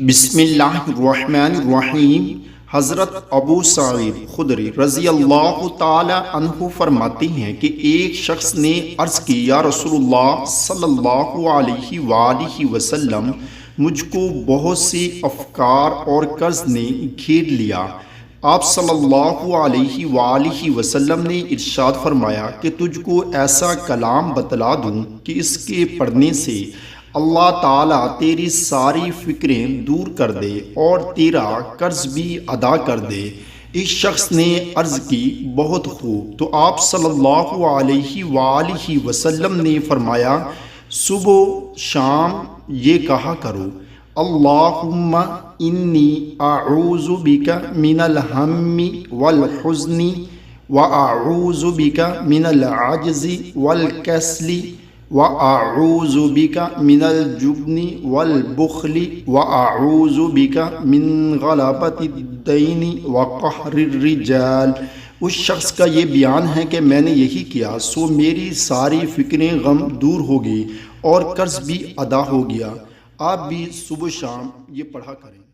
بسم اللہ الرحمن الرحیم۔ حضرت ابو سعید خدری رضی اللہ تعالی عنہ فرماتے ہیں کہ ایک شخص نے عرض کی، یا رسول اللہ صلی اللہ علیہ وآلہ وسلم، مجھ کو بہت سے افکار اور قرض نے گھیر لیا۔ آپ صلی اللہ علیہ وآلہ وسلم نے ارشاد فرمایا کہ تجھ کو ایسا کلام بتلا دوں کہ اس کے پڑھنے سے اللہ تعالیٰ تیری ساری فکریں دور کر دے اور تیرا قرض بھی ادا کر دے۔ اس شخص نے عرض کی، بہت خوب۔ تو آپ صلی اللہ علیہ وآلہ وسلم نے فرمایا، صبح و شام یہ کہا کرو، اللہم انی اعوذ بک من الہم والحزن واعوذ بک من العجز والکسل وَأَعُوذُ بِكَ مِنَ الْجُبْنِ وَالْبُخْلِ وَأَعُوذُ بِكَ مِنْ غَلَبَةِ الدَّيْنِ وَقَهْرِ الرِّجَالِ۔ اس شخص کا یہ بیان ہے کہ میں نے یہی کیا، سو میری ساری فکریں غم دور ہو گئی اور قرض بھی ادا ہو گیا۔ آپ بھی صبح شام یہ پڑھا کریں۔